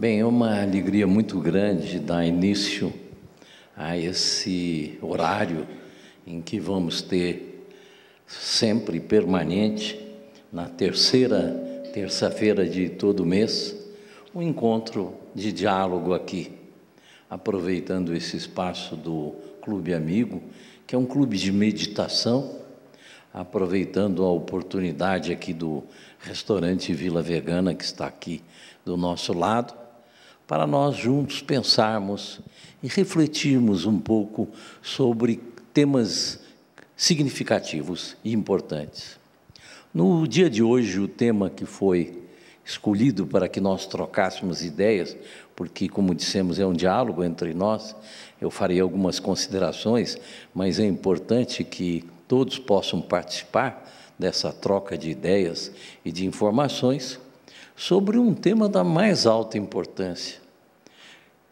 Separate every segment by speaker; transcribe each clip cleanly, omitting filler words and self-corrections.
Speaker 1: Bem, é uma alegria muito grande dar início a esse horário em que vamos ter sempre permanente, na terça-feira de todo mês, um encontro de diálogo aqui, aproveitando esse espaço do Clube Amigo, que é um clube de meditação, aproveitando a oportunidade aqui do restaurante Vila Vegana, que está aqui do nosso lado, para nós juntos pensarmos e refletirmos um pouco sobre temas significativos e importantes. No dia de hoje, o tema que foi escolhido para que nós trocássemos ideias, porque, como dissemos, é um diálogo entre nós, eu farei algumas considerações, mas é importante que todos possam participar dessa troca de ideias e de informações sobre um tema da mais alta importância.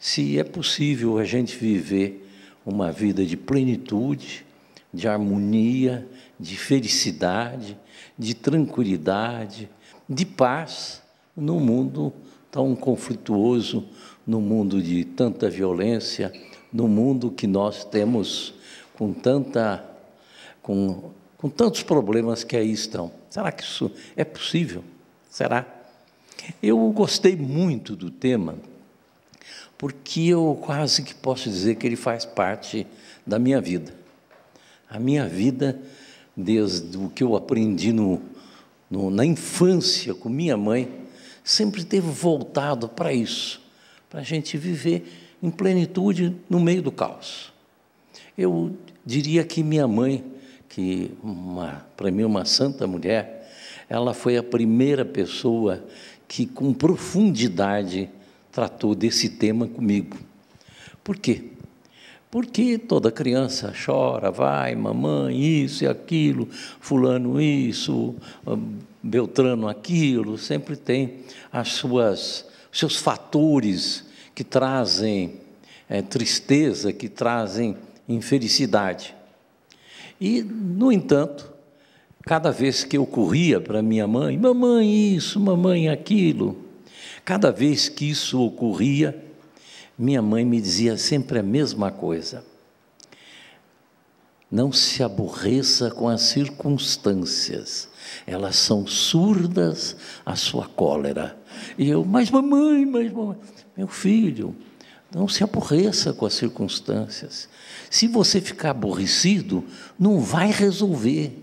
Speaker 1: Se é possível a gente viver uma vida de plenitude, de harmonia, de felicidade, de tranquilidade, de paz, num mundo tão conflituoso, num mundo de tanta violência, num mundo que nós temos com tantos problemas que aí estão. Será que isso é possível? Será? Eu gostei muito do tema, porque eu quase que posso dizer que ele faz parte da minha vida. A minha vida, desde o que eu aprendi na infância com minha mãe, sempre teve voltado para isso, para a gente viver em plenitude no meio do caos. Eu diria que minha mãe, que para mim uma santa mulher, ela foi a primeira pessoa que com profundidade tratou desse tema comigo. Por quê? Porque toda criança chora, vai, mamãe, isso e aquilo, fulano isso, beltrano aquilo, sempre tem seus fatores que trazem tristeza, que trazem infelicidade. E, no entanto, cada vez que eu corria para minha mãe, mamãe isso, mamãe aquilo, cada vez que isso ocorria, minha mãe me dizia sempre a mesma coisa: não se aborreça com as circunstâncias, elas são surdas à sua cólera. E eu, mas mamãe, meu filho, não se aborreça com as circunstâncias. Se você ficar aborrecido, não vai resolver,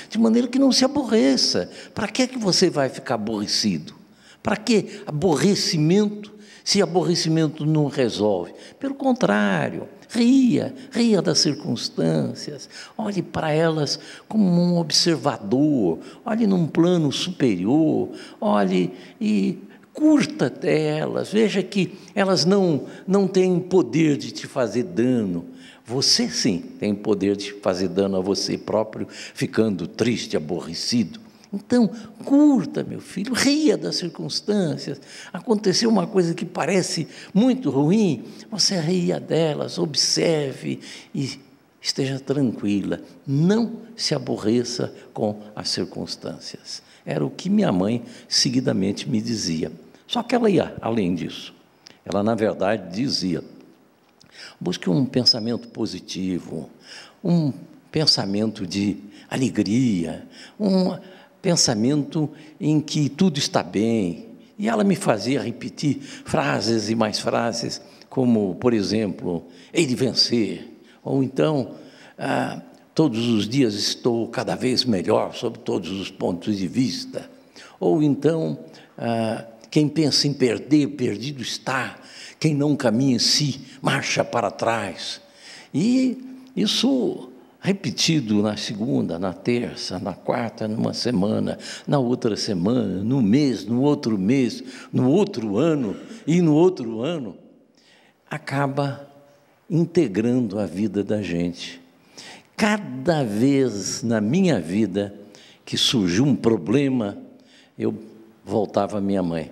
Speaker 1: de maneira que não se aborreça. Para que você vai ficar aborrecido? Para que aborrecimento, se aborrecimento não resolve? Pelo contrário, ria das circunstâncias, olhe para elas como um observador, olhe num plano superior, olhe e curta delas, veja que elas não têm poder de te fazer dano. Você sim tem poder de fazer dano a você próprio, ficando triste, aborrecido. Então, curta, meu filho, ria das circunstâncias. Aconteceu uma coisa que parece muito ruim, você ria delas, observe e esteja tranquila. Não se aborreça com as circunstâncias. Era o que minha mãe seguidamente me dizia. Só que ela ia além disso. Ela, na verdade, dizia: busque um pensamento positivo, um pensamento de alegria, um pensamento em que tudo está bem. E ela me fazia repetir frases e mais frases, como, por exemplo, hei de vencer, ou então, todos os dias estou cada vez melhor sob todos os pontos de vista, ou então, quem pensa em perder, perdido está, quem não caminha em si, marcha para trás. E isso repetido na segunda, na terça, na quarta, numa semana, na outra semana, no mês, no outro mês, no outro ano e no outro ano, acaba integrando a vida da gente. Cada vez na minha vida que surgiu um problema, eu voltava à minha mãe.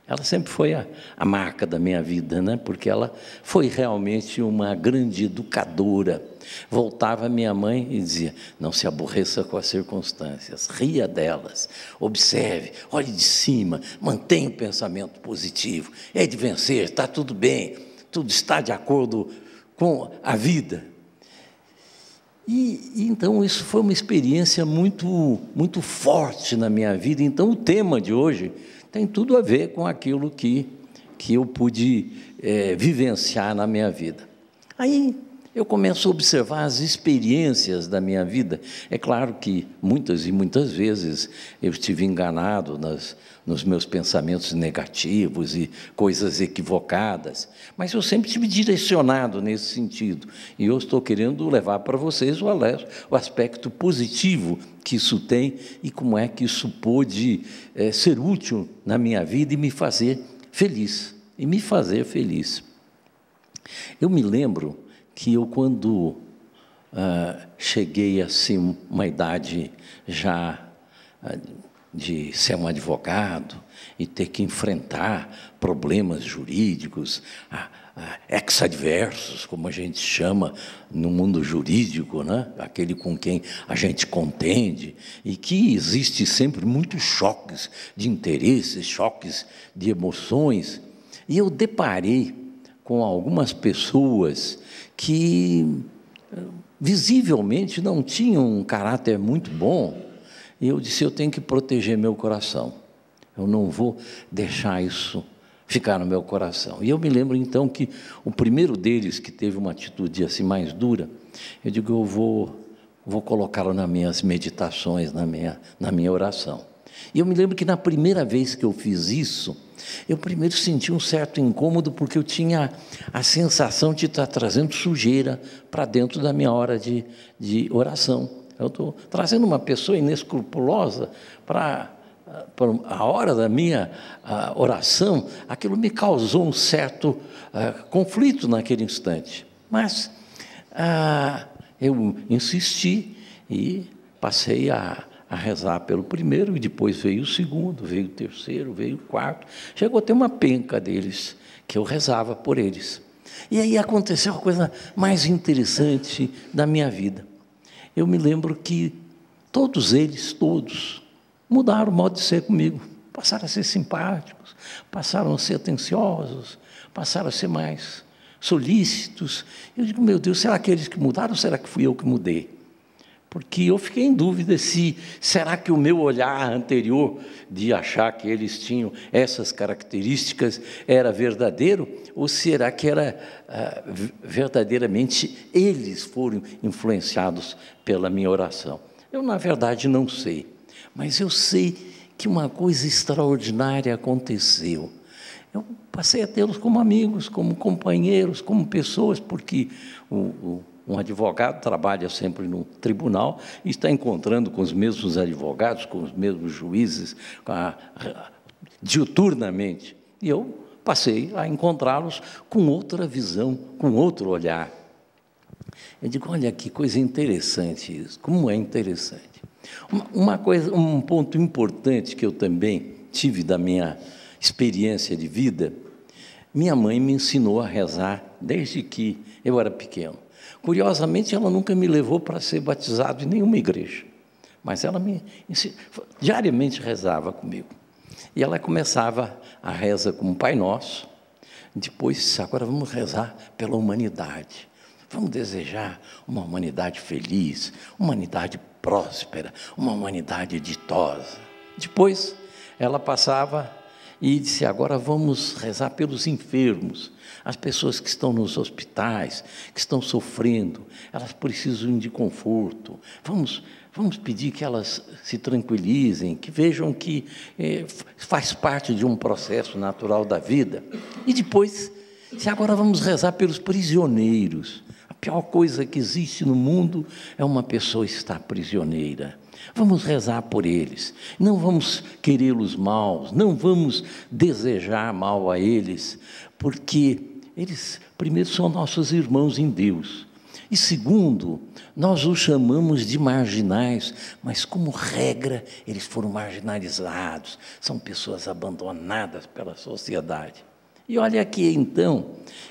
Speaker 1: Ela sempre foi a marca da minha vida, né? Porque ela foi realmente uma grande educadora. Voltava a minha mãe e dizia: não se aborreça com as circunstâncias, ria delas, observe, olhe de cima, mantenha o pensamento positivo, é de vencer, está tudo bem, tudo está de acordo com a vida. E então isso foi uma experiência muito forte na minha vida. Então o tema de hoje tem tudo a ver com aquilo que eu pude vivenciar na minha vida. Aí eu começo a observar as experiências da minha vida. É claro que muitas e muitas vezes eu estive enganado nos meus pensamentos negativos e coisas equivocadas, mas eu sempre estive direcionado nesse sentido. E eu estou querendo levar para vocês o aspecto positivo que isso tem e como é que isso pôde ser útil na minha vida e me fazer feliz. Eu me lembro que eu, quando cheguei assim, uma idade já de ser um advogado e ter que enfrentar problemas jurídicos, ex-adversos, como a gente chama no mundo jurídico, né? Aquele com quem a gente contende, e que existe sempre muitos choques de interesses, choques de emoções, e eu deparei com algumas pessoas que visivelmente não tinham um caráter muito bom, e eu disse: eu tenho que proteger meu coração, eu não vou deixar isso ficar no meu coração. E eu me lembro então que o primeiro deles, que teve uma atitude assim mais dura, eu digo: eu vou colocá-lo nas minhas meditações, na minha oração. E eu me lembro que na primeira vez que eu fiz isso, eu primeiro senti um certo incômodo, porque eu tinha a sensação de estar trazendo sujeira para dentro da minha hora de oração. Eu estou trazendo uma pessoa inescrupulosa para a hora da minha oração. Aquilo me causou um certo conflito naquele instante. Mas eu insisti e passei a rezar pelo primeiro, e depois veio o segundo, veio o terceiro, veio o quarto. Chegou a ter uma penca deles, que eu rezava por eles. E aí aconteceu a coisa mais interessante da minha vida. Eu me lembro que todos eles, mudaram o modo de ser comigo. Passaram a ser simpáticos, passaram a ser atenciosos, passaram a ser mais solícitos. Eu digo: meu Deus, será que eles que mudaram ou será que fui eu que mudei? Porque eu fiquei em dúvida será que o meu olhar anterior de achar que eles tinham essas características era verdadeiro, ou será que era verdadeiramente eles foram influenciados pela minha oração? Eu, na verdade, não sei, mas eu sei que uma coisa extraordinária aconteceu. Eu passei a tê-los como amigos, como companheiros, como pessoas, porque um advogado trabalha sempre no tribunal e está encontrando com os mesmos advogados, com os mesmos juízes, diuturnamente. E eu passei a encontrá-los com outra visão, com outro olhar. Eu digo: olha que coisa interessante isso, como é interessante. Um ponto importante que eu também tive da minha experiência de vida: minha mãe me ensinou a rezar desde que eu era pequeno. Curiosamente, ela nunca me levou para ser batizado em nenhuma igreja, mas ela diariamente rezava comigo. E ela começava a reza com o Pai Nosso, depois: agora vamos rezar pela humanidade, vamos desejar uma humanidade feliz, uma humanidade próspera, uma humanidade ditosa. Depois ela passava e disse: agora vamos rezar pelos enfermos, as pessoas que estão nos hospitais, que estão sofrendo, elas precisam de conforto. Vamos pedir que elas se tranquilizem, que vejam que faz parte de um processo natural da vida. E depois, agora vamos rezar pelos prisioneiros. A pior coisa que existe no mundo é uma pessoa estar prisioneira. Vamos rezar por eles, não vamos querê-los maus, não vamos desejar mal a eles, porque eles primeiro são nossos irmãos em Deus, E segundo, nós os chamamos de marginais, mas como regra, eles foram marginalizados, são pessoas abandonadas pela sociedade. E olha aqui, então,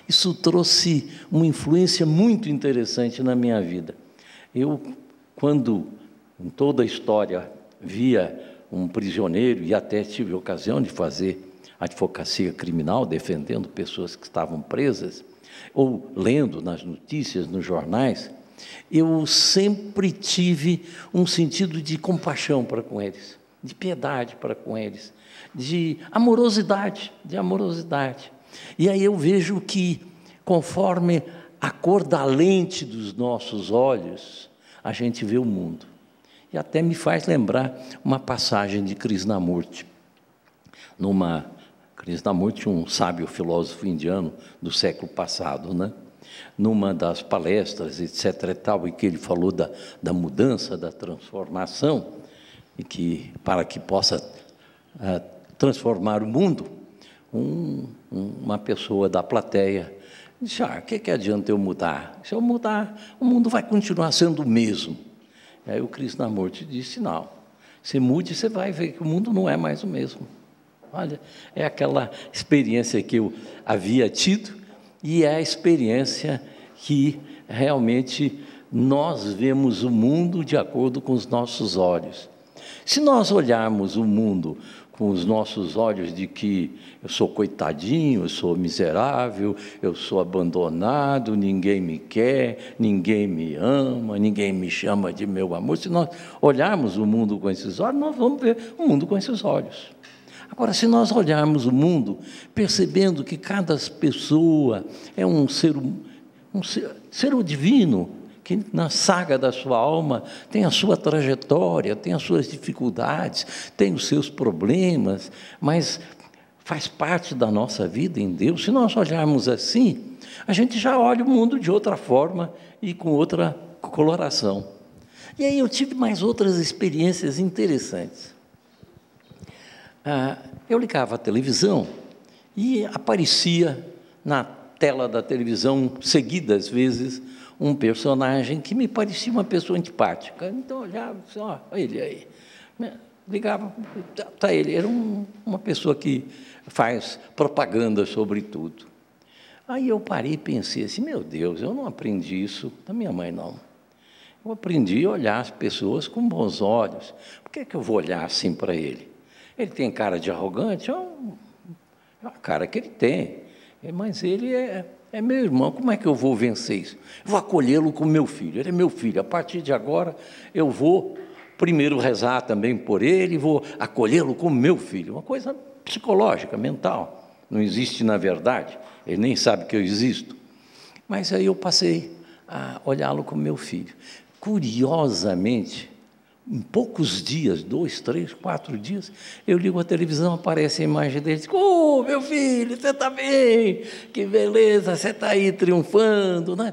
Speaker 1: isso trouxe uma influência muito interessante na minha vida. Eu, quando em toda a história via um prisioneiro, e até tive a ocasião de fazer advocacia criminal, defendendo pessoas que estavam presas, ou lendo nas notícias, nos jornais, eu sempre tive um sentido de compaixão para com eles, de piedade para com eles, de amorosidade. E aí eu vejo que, conforme a cor da lente dos nossos olhos, a gente vê o mundo. E até me faz lembrar uma passagem de Krishnamurti. Krishnamurti, um sábio filósofo indiano do século passado, né? Numa das palestras, etc. e tal, em que ele falou da mudança, da transformação, e que, para que possa transformar o mundo, uma pessoa da plateia disse: o que adianta eu mudar? Se eu mudar, o mundo vai continuar sendo o mesmo. E aí o Krishnamurti disse: não, você mude, você vai ver que o mundo não é mais o mesmo. Olha, é aquela experiência que eu havia tido e é a experiência que realmente nós vemos o mundo de acordo com os nossos olhos. Se nós olharmos o mundo com os nossos olhos de que eu sou coitadinho, eu sou miserável, eu sou abandonado, ninguém me quer, ninguém me ama, ninguém me chama de meu amor, se nós olharmos o mundo com esses olhos, nós vamos ver o mundo com esses olhos. Agora, se nós olharmos o mundo percebendo que cada pessoa é um ser divino, que na saga da sua alma tem a sua trajetória, tem as suas dificuldades, tem os seus problemas, mas faz parte da nossa vida em Deus. Se nós olharmos assim, a gente já olha o mundo de outra forma e com outra coloração. E aí eu tive mais outras experiências interessantes. Eu ligava a televisão e aparecia na tela da televisão, seguidas vezes, um personagem que me parecia uma pessoa antipática. Então, eu olhava e disse: ó, ele aí. Ligava, tá ele. Era uma pessoa que faz propaganda sobre tudo. Aí eu parei e pensei assim: meu Deus, eu não aprendi isso da minha mãe, não. Eu aprendi a olhar as pessoas com bons olhos. Por que eu vou olhar assim para ele? Ele tem cara de arrogante? É a cara que ele tem. Mas ele é meu irmão, como é que eu vou vencer isso? Eu vou acolhê-lo como meu filho, ele é meu filho. A partir de agora, eu vou primeiro rezar também por ele, vou acolhê-lo como meu filho. Uma coisa psicológica, mental. Não existe na verdade, ele nem sabe que eu existo. Mas aí eu passei a olhá-lo como meu filho. Curiosamente, em poucos dias, 2, 3, 4 dias, eu ligo a televisão, aparece a imagem dele, digo: oh, meu filho, você está bem, que beleza, você está aí triunfando, né?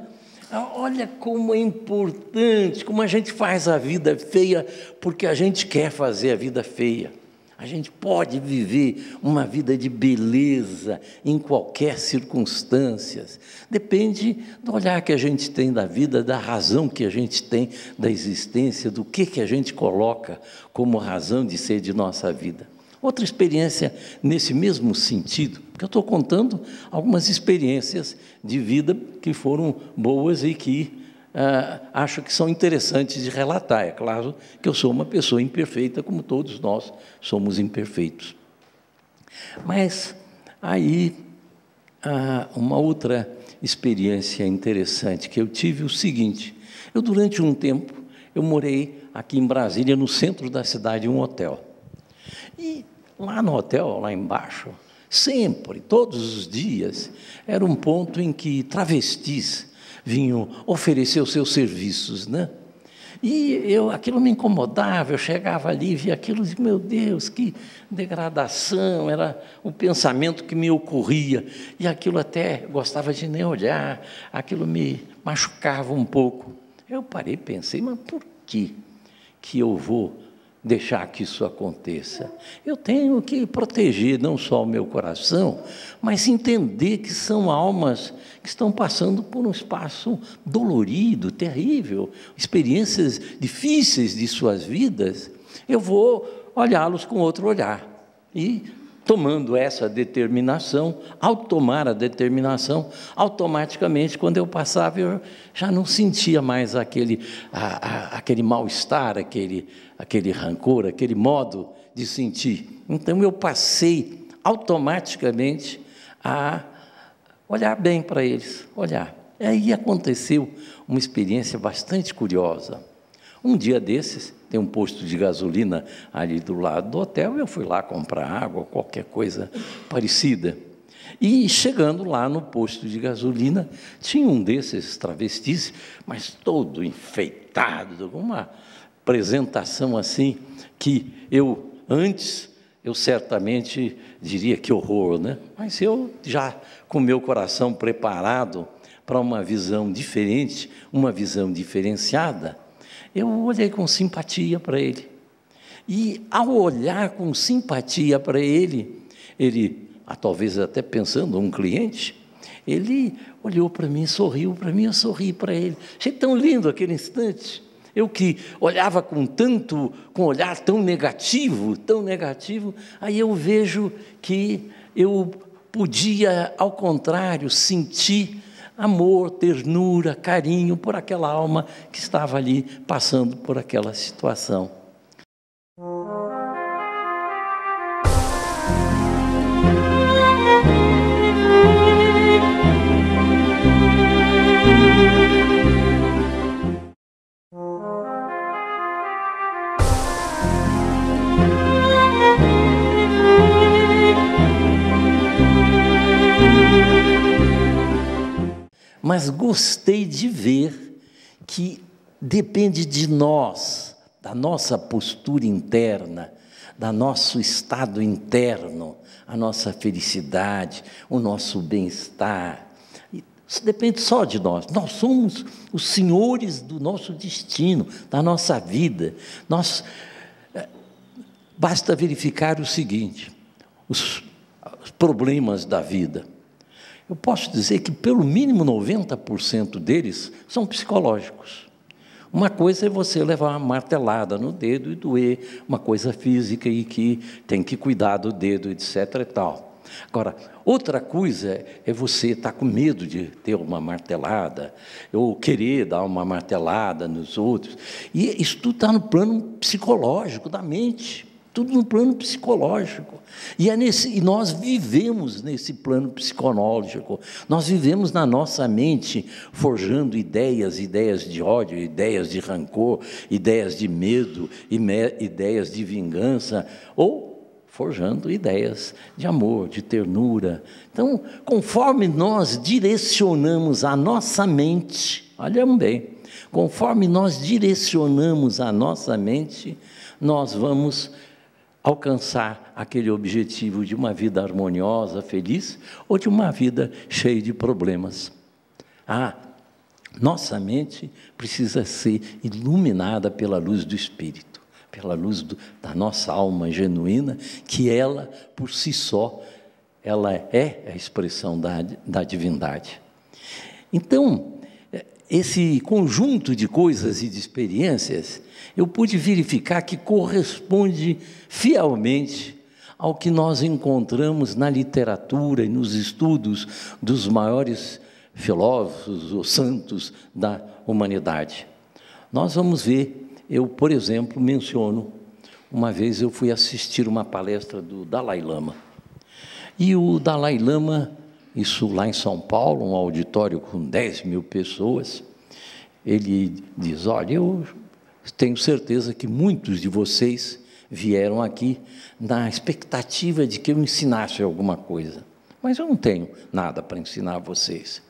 Speaker 1: Olha como é importante, como a gente faz a vida feia, porque a gente quer fazer a vida feia. A gente pode viver uma vida de beleza em qualquer circunstância. Depende do olhar que a gente tem da vida, da razão que a gente tem da existência, do que a gente coloca como razão de ser de nossa vida. Outra experiência nesse mesmo sentido, porque eu estou contando algumas experiências de vida que foram boas e que acho que são interessantes de relatar. É claro que eu sou uma pessoa imperfeita, como todos nós somos imperfeitos. Mas aí, uma outra experiência interessante que eu tive o seguinte: eu durante um tempo, eu morei aqui em Brasília, no centro da cidade, em um hotel. E lá no hotel, lá embaixo, sempre, todos os dias, era um ponto em que travestis vinham oferecer os seus serviços, né? E aquilo me incomodava, eu chegava ali e via aquilo e dizia: meu Deus, que degradação, era o pensamento que me ocorria, e aquilo até gostava de nem olhar, aquilo me machucava um pouco. Eu parei e pensei: mas por que eu vou deixar que isso aconteça. Eu tenho que proteger não só o meu coração, mas entender que são almas que estão passando por um espaço dolorido, terrível, experiências difíceis de suas vidas. Eu vou olhá-los com outro olhar. E, tomando essa determinação, ao tomar a determinação, automaticamente, quando eu passava, eu já não sentia mais aquele mal-estar, aquele rancor, aquele modo de sentir. Então, eu passei automaticamente a olhar bem para eles, olhar. E aí aconteceu uma experiência bastante curiosa. Um dia desses, tem um posto de gasolina ali do lado do hotel, eu fui lá comprar água, qualquer coisa parecida. E chegando lá no posto de gasolina, tinha um desses travestis, mas todo enfeitado, com uma apresentação assim, que eu certamente diria que horror, né? Mas eu já com meu coração preparado para uma visão diferente, uma visão diferenciada, eu olhei com simpatia para ele. E, ao olhar com simpatia para ele, talvez até pensando um cliente, ele olhou para mim, sorriu para mim, eu sorri para ele. Achei tão lindo aquele instante. Eu que olhava com olhar tão negativo, aí eu vejo que eu podia, ao contrário, sentir amor, ternura, carinho por aquela alma que estava ali passando por aquela situação. Mas gostei de ver que depende de nós, da nossa postura interna, do nosso estado interno, a nossa felicidade, o nosso bem-estar. Isso depende só de nós. Nós somos os senhores do nosso destino, da nossa vida. Basta verificar o seguinte, os problemas da vida. Eu posso dizer que, pelo mínimo, 90% deles são psicológicos. Uma coisa é você levar uma martelada no dedo e doer, uma coisa física e que tem que cuidar do dedo, etc. e tal. Agora, outra coisa é você estar com medo de ter uma martelada, ou querer dar uma martelada nos outros. E isso tudo está no plano psicológico, da mente. Tudo no plano psicológico. E nós vivemos nesse plano psicológico. Nós vivemos na nossa mente, forjando ideias de ódio, ideias de rancor, ideias de medo, ideias de vingança, ou forjando ideias de amor, de ternura. Então, conforme nós direcionamos a nossa mente, olham bem, conforme nós direcionamos a nossa mente, nós vamos alcançar aquele objetivo de uma vida harmoniosa, feliz, ou de uma vida cheia de problemas. Nossa mente precisa ser iluminada pela luz do Espírito, pela luz da nossa alma genuína, que ela, por si só, ela é a expressão da divindade. Então, esse conjunto de coisas e de experiências, eu pude verificar que corresponde fielmente ao que nós encontramos na literatura e nos estudos dos maiores filósofos ou santos da humanidade. Nós vamos ver, eu, por exemplo, menciono, uma vez eu fui assistir uma palestra do Dalai Lama. E o Dalai Lama, isso lá em São Paulo, um auditório com 10 mil pessoas, ele diz, olha, eu tenho certeza que muitos de vocês vieram aqui na expectativa de que eu ensinasse alguma coisa. Mas eu não tenho nada para ensinar a vocês.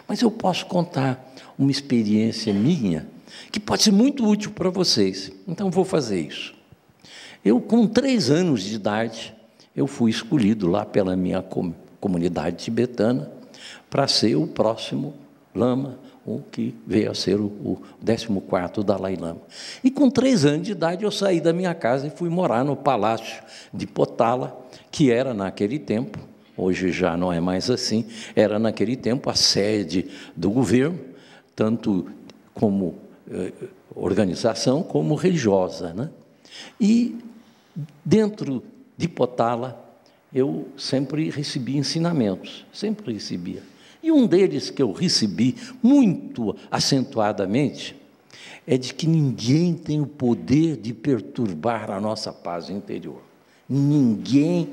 Speaker 1: Mas eu posso contar uma experiência minha que pode ser muito útil para vocês. Então, vou fazer isso. Eu, com 3 anos de idade, eu fui escolhido lá pela minha comunidade tibetana para ser o próximo Lama, o que veio a ser o 14º Dalai Lama. E com 3 anos de idade eu saí da minha casa e fui morar no Palácio de Potala, que era naquele tempo, hoje já não é mais assim, era naquele tempo a sede do governo, tanto como organização como religiosa, né? E dentro de Potala eu sempre recebi ensinamentos, sempre recebia. E um deles que eu recebi muito acentuadamente é de que ninguém tem o poder de perturbar a nossa paz interior. Ninguém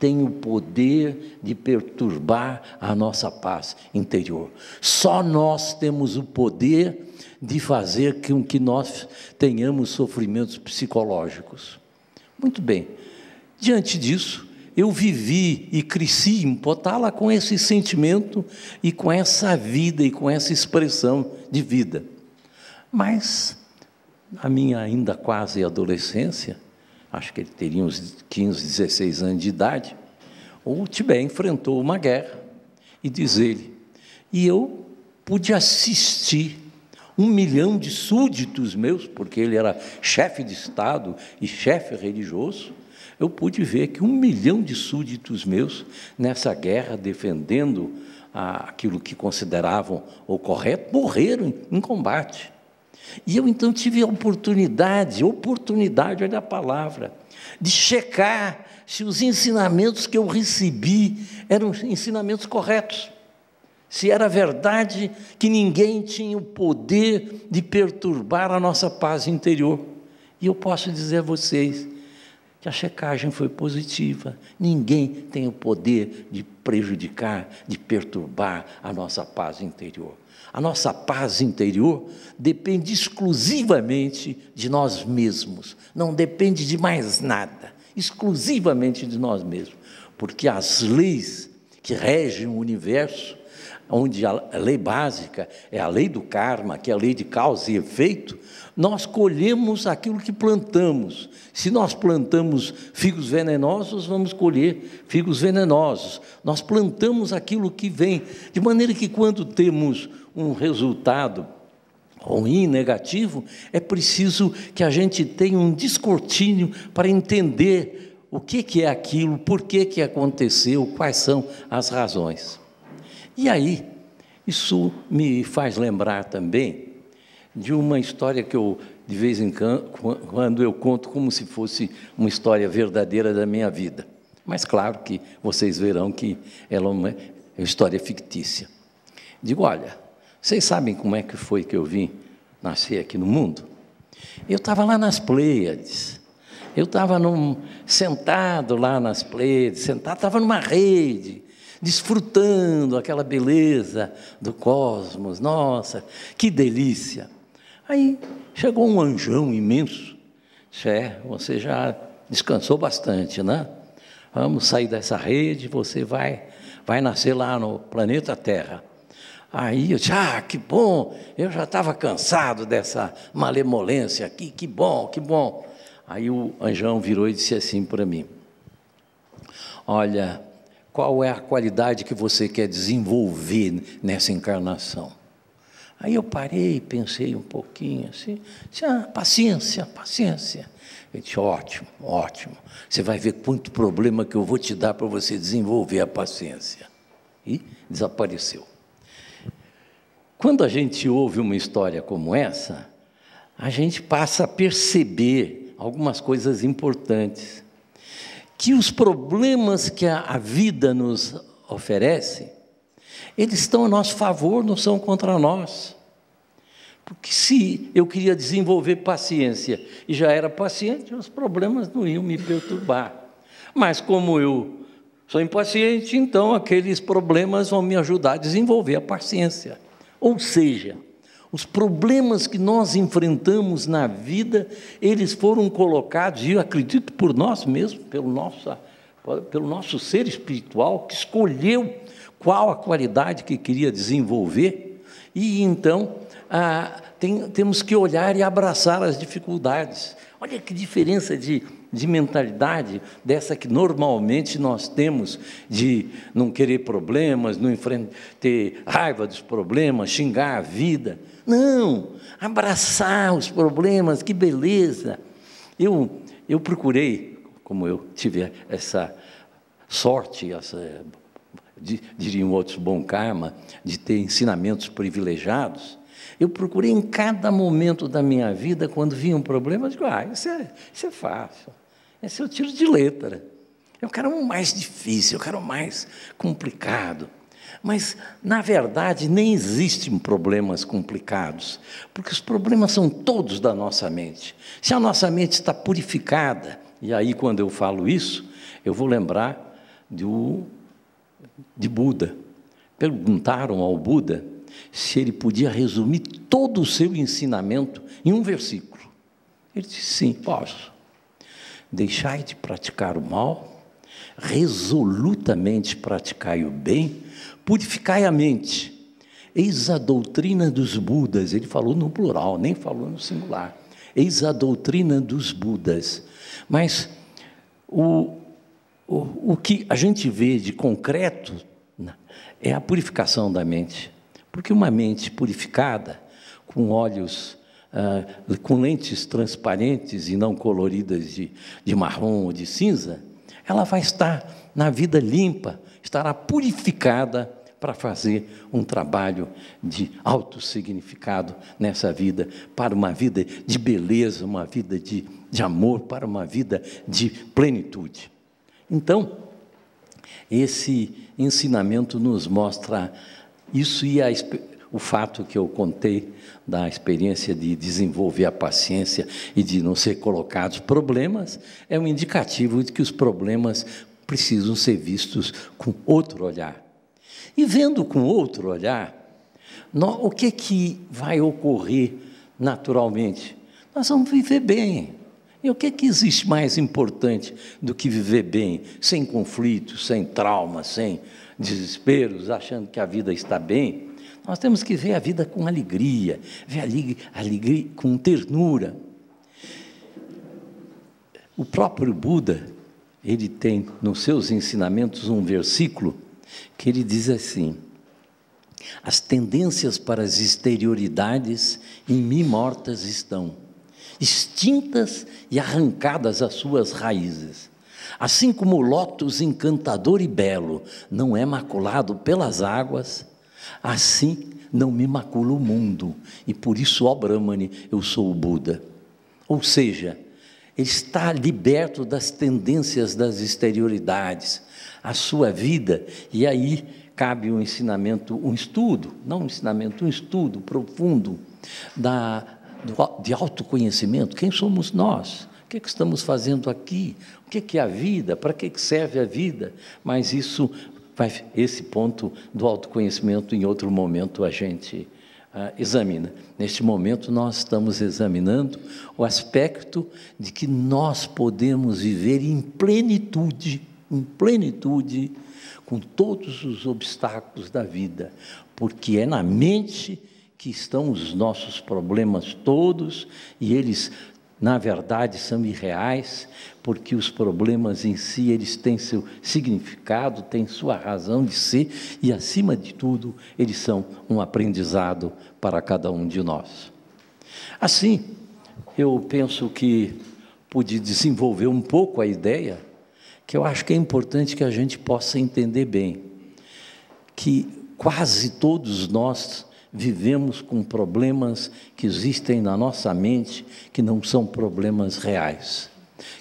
Speaker 1: tem o poder de perturbar a nossa paz interior. Só nós temos o poder de fazer com que nós tenhamos sofrimentos psicológicos. Muito bem. Diante disso, eu vivi e cresci em Potala com esse sentimento e com essa vida e com essa expressão de vida. Mas, na minha ainda quase adolescência, acho que ele teria uns 15, 16 anos de idade, o Tibete enfrentou uma guerra, e diz ele, e eu pude assistir 1 milhão de súditos meus, porque ele era chefe de Estado e chefe religioso, eu pude ver que 1 milhão de súditos meus, nessa guerra, defendendo aquilo que consideravam o correto, morreram em combate. E eu, então, tive a oportunidade, olha a palavra, de checar se os ensinamentos que eu recebi eram ensinamentos corretos, se era verdade que ninguém tinha o poder de perturbar a nossa paz interior. E eu posso dizer a vocês que a checagem foi positiva. Ninguém tem o poder de prejudicar, de perturbar a nossa paz interior. A nossa paz interior depende exclusivamente de nós mesmos, não depende de mais nada, exclusivamente de nós mesmos, porque as leis que regem o universo, onde a lei básica é a lei do karma, que é a lei de causa e efeito, nós colhemos aquilo que plantamos. Se nós plantamos figos venenosos, vamos colher figos venenosos. Nós plantamos aquilo que vem, de maneira que quando temos um resultado ruim, negativo, é preciso que a gente tenha um descortínio para entender o que é aquilo, por que aconteceu, quais são as razões. E aí, isso me faz lembrar também de uma história que eu, de vez em quando, eu conto como se fosse uma história verdadeira da minha vida. Mas, claro, que vocês verão que ela é uma história fictícia. Digo, olha, vocês sabem como é que foi que eu vim nascer aqui no mundo? Eu estava lá nas Pleiades, eu estava sentado lá nas Pleiades, estava numa rede, desfrutando aquela beleza do cosmos. Nossa, que delícia! Aí chegou um anjão imenso. Você já descansou bastante, né? Vamos sair dessa rede, você vai nascer lá no planeta Terra. Aí eu disse, que bom, eu já estava cansado dessa malemolência aqui, que bom, que bom. Aí o anjão virou e disse assim para mim, olha, qual é a qualidade que você quer desenvolver nessa encarnação? Aí eu parei, pensei um pouquinho assim, paciência, paciência. Ele disse, ótimo, ótimo, você vai ver quanto problema que eu vou te dar para você desenvolver a paciência. E desapareceu. Quando a gente ouve uma história como essa, a gente passa a perceber algumas coisas importantes. Que os problemas que a vida nos oferece, eles estão a nosso favor, não são contra nós. Porque se eu queria desenvolver paciência e já era paciente, os problemas não iam me perturbar. Mas como eu sou impaciente, então aqueles problemas vão me ajudar a desenvolver a paciência. Ou seja, os problemas que nós enfrentamos na vida, eles foram colocados, e eu acredito por nós mesmos, pelo nosso ser espiritual, que escolheu qual a qualidade que queria desenvolver, e então temos que olhar e abraçar as dificuldades. Olha que diferença de de mentalidade dessa que normalmente nós temos, de não querer problemas, não ter raiva dos problemas, xingar a vida. Não, abraçar os problemas, que beleza. Eu procurei, como eu tive essa sorte, diriam outros, bom karma, de ter ensinamentos privilegiados, eu procurei em cada momento da minha vida, quando vinha um problema, eu digo, isso é fácil, esse eu tiro de letra. Eu quero um mais difícil, eu quero um mais complicado. Mas, na verdade, nem existem problemas complicados, porque os problemas são todos da nossa mente. Se a nossa mente está purificada, e aí, quando eu falo isso, eu vou lembrar de Buda. Perguntaram ao Buda se ele podia resumir todo o seu ensinamento em um versículo. Ele disse, sim, posso. Deixai de praticar o mal, resolutamente praticai o bem, purificai a mente. Eis a doutrina dos Budas. Ele falou no plural, nem falou no singular. Eis a doutrina dos Budas. Mas o que a gente vê de concreto é a purificação da mente. Porque uma mente purificada, com olhos, com lentes transparentes e não coloridas de marrom ou de cinza, ela vai estar na vida limpa, estará purificada para fazer um trabalho de alto significado nessa vida, para uma vida de beleza, uma vida de amor, para uma vida de plenitude. Então, esse ensinamento nos mostra isso, e o fato que eu contei da experiência de desenvolver a paciência e de não ser colocados problemas, é um indicativo de que os problemas precisam ser vistos com outro olhar. E vendo com outro olhar, o que vai ocorrer naturalmente? Nós vamos viver bem. E o que existe mais importante do que viver bem, sem conflitos, sem traumas, sem desesperos, achando que a vida está bem? Nós temos que ver a vida com alegria, ver a alegria com ternura. O próprio Buda, ele tem nos seus ensinamentos um versículo que ele diz assim: as tendências para as exterioridades em mim mortas estão, extintas e arrancadas as suas raízes. Assim como o lótus encantador e belo não é maculado pelas águas, assim não me macula o mundo, e por isso, ó Brahmane, eu sou o Buda. Ou seja, ele está liberto das tendências das exterioridades, a sua vida, e aí cabe um ensinamento, um estudo, não um ensinamento, um estudo profundo de autoconhecimento. Quem somos nós? O que estamos fazendo aqui? O que é a vida? Para que serve a vida? Mas esse ponto do autoconhecimento, em outro momento, a gente examina. Neste momento, nós estamos examinando o aspecto de que nós podemos viver em plenitude, com todos os obstáculos da vida, porque é na mente que estão os nossos problemas todos, e eles, na verdade, são irreais, porque os problemas em si, eles têm seu significado, têm sua razão de ser, e, acima de tudo, eles são um aprendizado para cada um de nós. Assim, eu penso que pude desenvolver um pouco a ideia, que eu acho que é importante que a gente possa entender bem, que quase todos nós vivemos com problemas que existem na nossa mente, que não são problemas reais,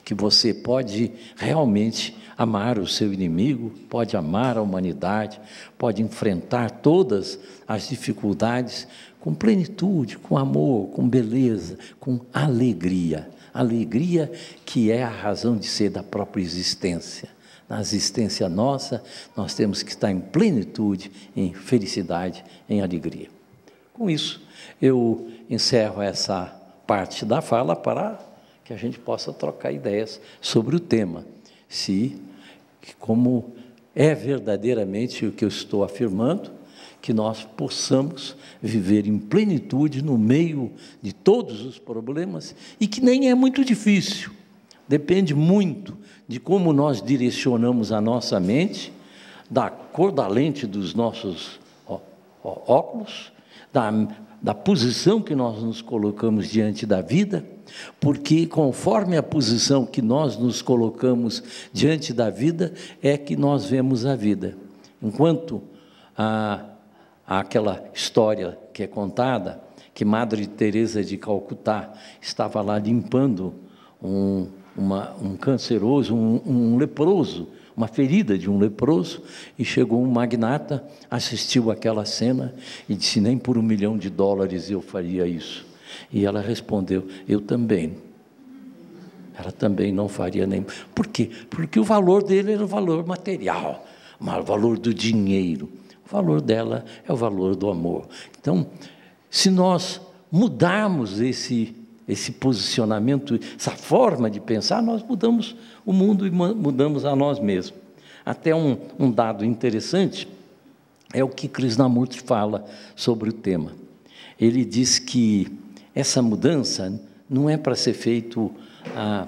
Speaker 1: que você pode realmente amar o seu inimigo, pode amar a humanidade, pode enfrentar todas as dificuldades com plenitude, com amor, com beleza, com alegria. Alegria que é a razão de ser da própria existência. Na existência nossa, nós temos que estar em plenitude, em felicidade, em alegria. Com isso, eu encerro essa parte da fala para que a gente possa trocar ideias sobre o tema. Como é verdadeiramente o que eu estou afirmando, que nós possamos viver em plenitude no meio de todos os problemas, e que nem é muito difícil. depende muito de como nós direcionamos a nossa mente, da cor da lente dos nossos óculos, da posição que nós nos colocamos diante da vida, porque conforme a posição que nós nos colocamos diante da vida, é que nós vemos a vida. Enquanto aquela história que é contada, que Madre Teresa de Calcutá estava lá limpando um canceroso, um leproso, uma ferida de um leproso, e chegou um magnata, assistiu àquela cena e disse: nem por $1 milhão eu faria isso. E ela respondeu: eu também. Ela também não faria nem... Por quê? Porque o valor dele era o valor material, o valor do dinheiro. O valor dela é o valor do amor. Então, se nós mudarmos esse posicionamento, essa forma de pensar, nós mudamos o mundo e mudamos a nós mesmos. Até um dado interessante é o que Krishnamurti fala sobre o tema. Ele diz que essa mudança não é para ser feito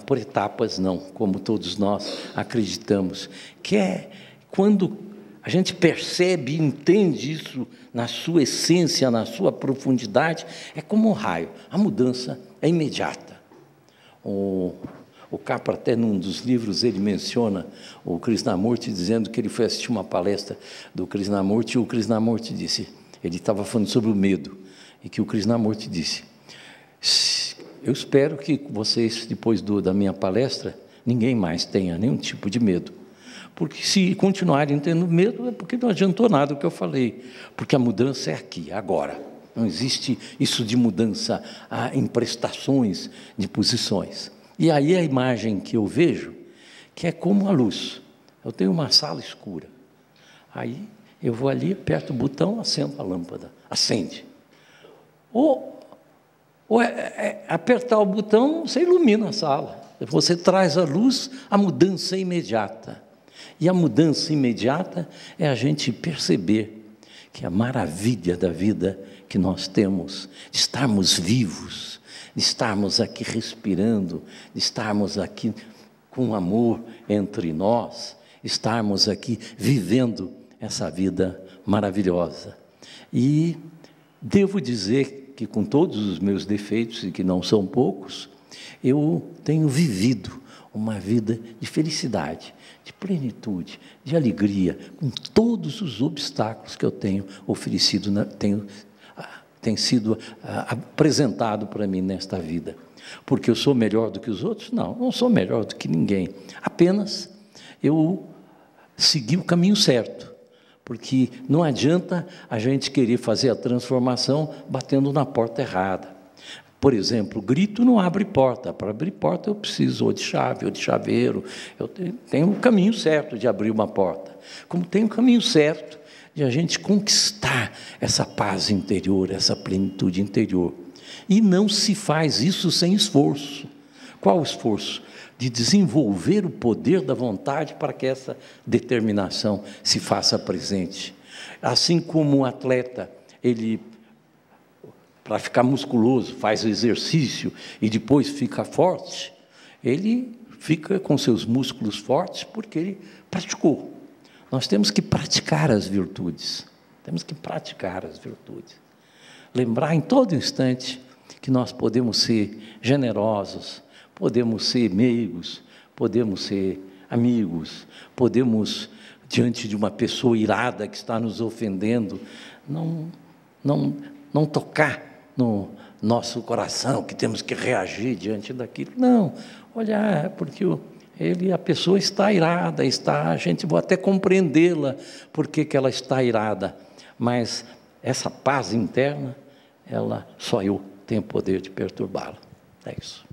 Speaker 1: por etapas, não, como todos nós acreditamos, que é quando a gente percebe e entende isso na sua essência, na sua profundidade, é como um raio, a mudança é imediata. O Capra, até num dos livros, ele menciona o Krishnamurti, dizendo que ele foi assistir uma palestra do Krishnamurti, e o Krishnamurti disse, ele estava falando sobre o medo, e que o Krishnamurti disse: eu espero que vocês, depois da minha palestra, ninguém mais tenha nenhum tipo de medo. Porque se continuarem tendo medo, é porque não adiantou nada o que eu falei. Porque a mudança é aqui, agora. Não existe isso de mudança em prestações de posições. E aí a imagem que eu vejo, que é como a luz. Eu tenho uma sala escura. Aí eu vou ali, aperto o botão, acendo a lâmpada. Acende. Ou apertar o botão, você ilumina a sala. Você traz a luz, a mudança é imediata. E a mudança imediata é a gente perceber que a maravilha da vida que nós temos, de estarmos vivos, de estarmos aqui respirando, de estarmos aqui com amor entre nós, estarmos aqui vivendo essa vida maravilhosa. E devo dizer que, com todos os meus defeitos, e que não são poucos, eu tenho vivido uma vida de felicidade, de plenitude, de alegria, com todos os obstáculos que eu tenho oferecido, tem sido apresentado para mim nesta vida. Porque eu sou melhor do que os outros? Não, não sou melhor do que ninguém. Apenas eu segui o caminho certo. Porque não adianta a gente querer fazer a transformação batendo na porta errada. Por exemplo, grito não abre porta. Para abrir porta eu preciso ou de chave ou de chaveiro. Eu tenho o caminho certo de abrir uma porta. Como tem o caminho certo de a gente conquistar essa paz interior, essa plenitude interior. E não se faz isso sem esforço. Qual o esforço? De desenvolver o poder da vontade para que essa determinação se faça presente. Assim como um atleta, ele, para ficar musculoso, faz o exercício e depois fica forte, ele fica com seus músculos fortes porque ele praticou. Nós temos que praticar as virtudes, temos que praticar as virtudes. Lembrar em todo instante que nós podemos ser generosos, podemos ser meigos, podemos ser amigos, podemos, diante de uma pessoa irada que está nos ofendendo, não tocar no nosso coração, que temos que reagir diante daquilo. Não, olhar, porque a pessoa está irada, a gente vai até compreendê-la, porque que ela está irada, mas essa paz interna, só eu tenho o poder de perturbá-la. É isso.